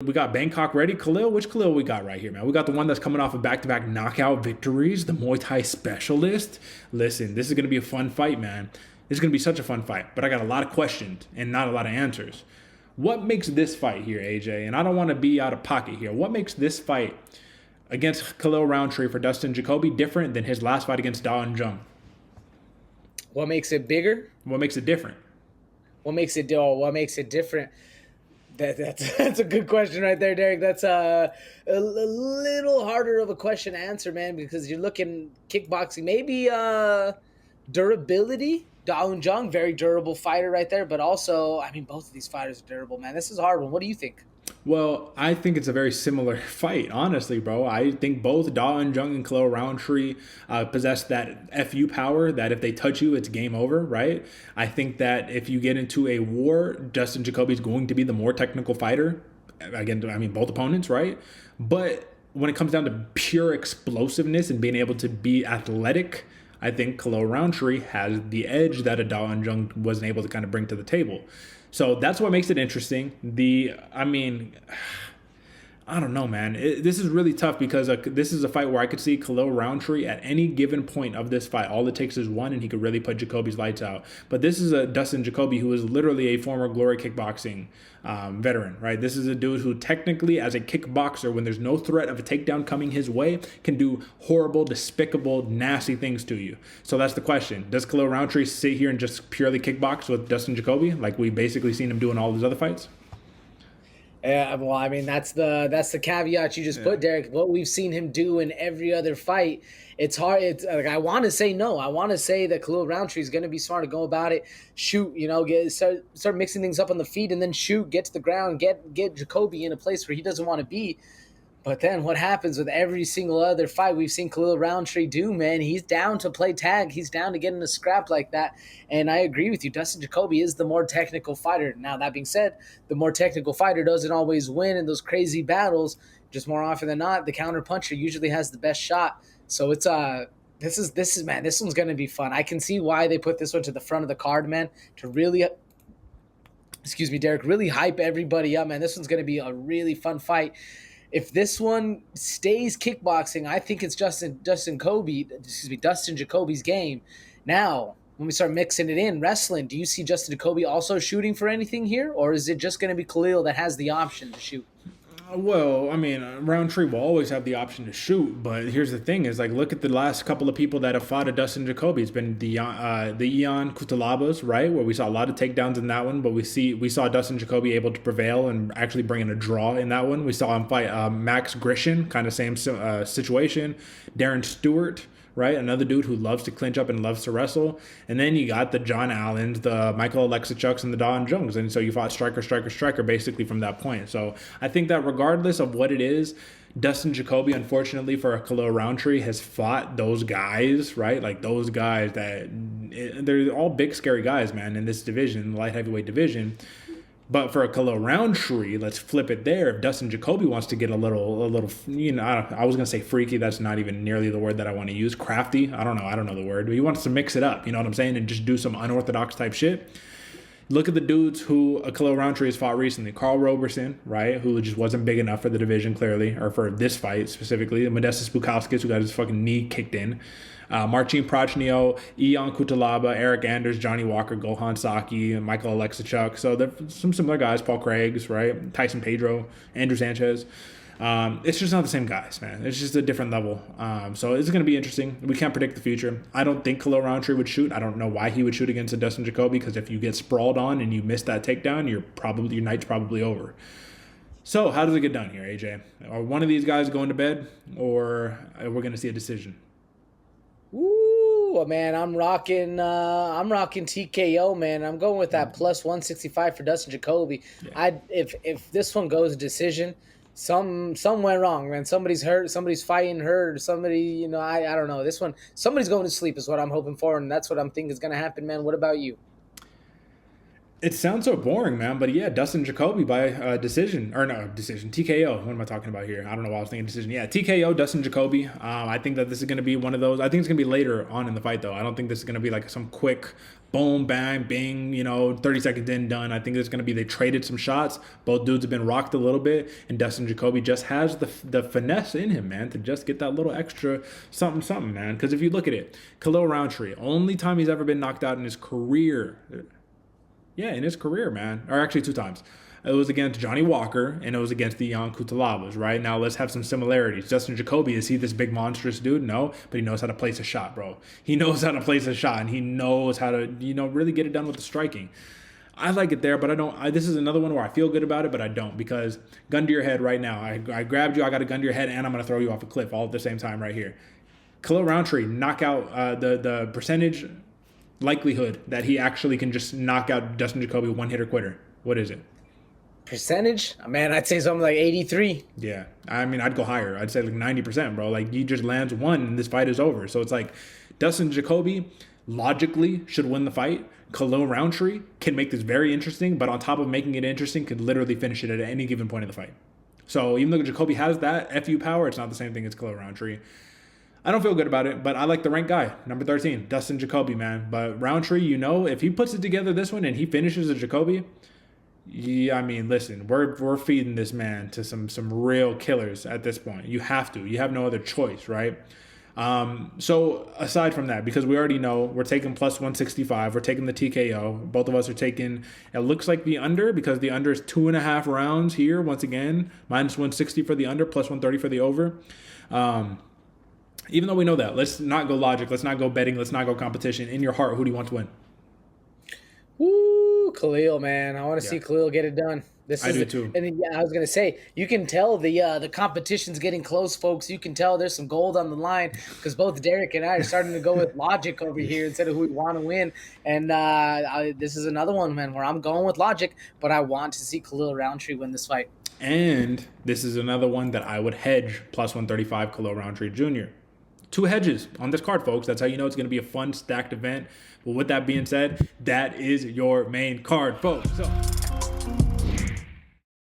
We got Bangkok ready. Khalil, which Khalil we got right here, man? We got the one that's coming off of back-to-back knockout victories, the Muay Thai specialist. Listen, this is going to be a fun fight, man. This is going to be such a fun fight, but I got a lot of questions and not a lot of answers. What makes this fight here, AJ? And I don't want to be out of pocket here. What makes this fight against Khalil Rountree for Dustin Jacoby different than his last fight against Da Jung? What makes it bigger? What makes it different? What makes it different? That's a good question right there, Derek. That's a little harder of a question to answer, man, because you're looking kickboxing. Maybe durability. Daun Jung, very durable fighter right there, but also, I mean, both of these fighters are durable, man. This is a hard one. What do you think? Well, I think it's a very similar fight, honestly, bro. I think both Da Jung and Khalil Rountree possess that FU power that if they touch you, it's game over, right? I think that if you get into a war, Dustin Jacoby is going to be the more technical fighter. Again, I mean, both opponents, right? But when it comes down to pure explosiveness and being able to be athletic, I think Khalil Rountree has the edge that a Da Jung wasn't able to kind of bring to the table. So that's what makes it interesting. I mean, I don't know, man. This is really tough because this is a fight where I could see Khalil Rountree at any given point of this fight. All it takes is one, and he could really put Jacoby's lights out. But this is a Dustin Jacoby who is literally a former Glory kickboxing veteran, right? This is a dude who technically, as a kickboxer, when there's no threat of a takedown coming his way, can do horrible, despicable, nasty things to you. So that's the question. Does Khalil Rountree sit here and just purely kickbox with Dustin Jacoby like we basically seen him do in all his other fights? Yeah, well, I mean that's the caveat you just put, Derek. What we've seen him do in every other fight, it's hard. It's like I want to say no. I want to say that Khalil Rountree is going to be smart to go about it. Shoot, start mixing things up on the feet, and then shoot, get to the ground, get Jacoby in a place where he doesn't want to be. But then what happens with every single other fight we've seen Khalil Rountree do, man, he's down to play tag. He's down to get in a scrap like that. And I agree with you. Dustin Jacoby is the more technical fighter. Now, that being said, the more technical fighter doesn't always win in those crazy battles. Just more often than not, the counter puncher usually has the best shot. So it's this one's gonna be fun. I can see why they put this one to the front of the card, man, to really excuse me, Derek, really hype everybody up, man. This one's gonna be a really fun fight. If this one stays kickboxing, I think it's Dustin Jacoby's game. Now, when we start mixing it in, wrestling, do you see Dustin Jacoby also shooting for anything here? Or is it just going to be Khalil that has the option to shoot? Well, I mean, Roundtree will always have the option to shoot, but here's the thing: is like look at the last couple of people that have fought at Dustin Jacoby. It's been the Ion Cutelabas, right, where we saw a lot of takedowns in that one, but we saw Dustin Jacoby able to prevail and actually bring in a draw in that one. We saw him fight Max Grishin, kind of same situation. Darren Stewart. Right, another dude who loves to clinch up and loves to wrestle. And then you got the John Allens, the Michael Alexichuks, and the Don Jungs. And so you fought striker basically from that point. So I think that regardless of what it is, Dustin Jacoby, unfortunately for Khalil Rountree, has fought those guys, right? Like those guys they're all big, scary guys, man, in this division, light heavyweight division. But for a Khalil Rountree, let's flip it there. If Dustin Jacoby wants to get a little, I was gonna say freaky. That's not even nearly the word that I want to use. Crafty. I don't know the word. But he wants to mix it up. You know what I'm saying? And just do some unorthodox type shit. Look at the dudes who Khalil Rountree has fought recently. Carl Roberson, right, who just wasn't big enough for the division, clearly, or for this fight specifically. Modestas Bukauskas, who got his fucking knee kicked in. Marcin Prochnio, Ion Kutalaba, Eric Anders, Johnny Walker, Gohan Saki, Michael Alexichuk. So there's some similar guys. Paul Craigs, right? Tyson Pedro, Andrew Sanchez. It's just not the same guys, man. It's just a different level. So it's going to be interesting. We can't predict the future. I don't think Khalil Rountree would shoot. I don't know why he would shoot against a Dustin Jacoby, because if you get sprawled on and you miss that takedown, your night's probably over. So how does it get done here, AJ? Are one of these guys going to bed, or are we going to see a decision? Ooh, man, I'm rocking TKO, man. I'm going with that plus 165 for Dustin Jacoby. Yeah. If this one goes decision, some went wrong, man. Somebody's hurt, somebody's fighting hurt, somebody, I don't know. This one, somebody's going to sleep is what I'm hoping for, and that's what I'm thinking is going to happen, man. What about you? It sounds so boring, man. But yeah, Dustin Jacoby by decision or no decision TKO. What am I talking about here? I don't know why I was thinking decision. Yeah, TKO Dustin Jacoby. I think that this is going to be one of those. I think it's going to be later on in the fight though. I don't think this is going to be like some quick boom bang bing. 30 seconds in done. I think it's going to be they traded some shots. Both dudes have been rocked a little bit, and Dustin Jacoby just has the finesse in him, man, to just get that little extra something something, man. Because if you look at it, Khalil Rountree, only time he's ever been knocked out in his career. Yeah, in his career, man. Or actually two times. It was against Johnny Walker and it was against the Ion Cutelabas, right? Now let's have some similarities. Justin Jacoby, is he this big monstrous dude? No, but he knows how to place a shot, bro. He knows how to place a shot and he knows how to, really get it done with the striking. I like it there, but I don't. This is another one where I feel good about it, but I don't because gun to your head right now. I grabbed you, I got a gun to your head, and I'm going to throw you off a cliff all at the same time right here. Khalil Rountree, knockout, the percentage likelihood that he actually can just knock out Dustin Jacoby one hitter quitter. What is it? Percentage? Man, I'd say something like 83. Yeah. I mean, I'd go higher. I'd say like 90%, bro. Like, he just lands one and this fight is over. So it's like Dustin Jacoby logically should win the fight. Khalil Rountree can make this very interesting, but on top of making it interesting, could literally finish it at any given point in the fight. So even though Jacoby has that FU power, it's not the same thing as Khalil Rountree. I don't feel good about it, but I like the ranked guy, number 13, Dustin Jacoby, man. But Rountree, if he puts it together this one and he finishes a Jacoby, yeah, I mean, listen, we're feeding this man to some real killers at this point. You have to. You have no other choice, right? So aside from that, because we already know we're taking plus 165, we're taking the TKO. Both of us are taking, it looks like the under because the under is 2.5 rounds here. Once again, minus 160 for the under, plus 130 for the over. Even though we know that, let's not go logic. Let's not go betting. Let's not go competition. In your heart, who do you want to win? Woo, Khalil, man. I want to see Khalil get it done. I do too. And yeah, I was gonna say you can tell the competition's getting close, folks. You can tell there's some gold on the line because both Derek and I are starting to go with logic over here instead of who we want to win. And this is another one, man, where I'm going with logic, but I want to see Khalil Rountree win this fight. And this is another one that I would hedge plus 135 Khalil Rountree Jr. 2 hedges on this card, folks. That's how you know it's going to be a fun, stacked event. But with that being said, that is your main card, folks. So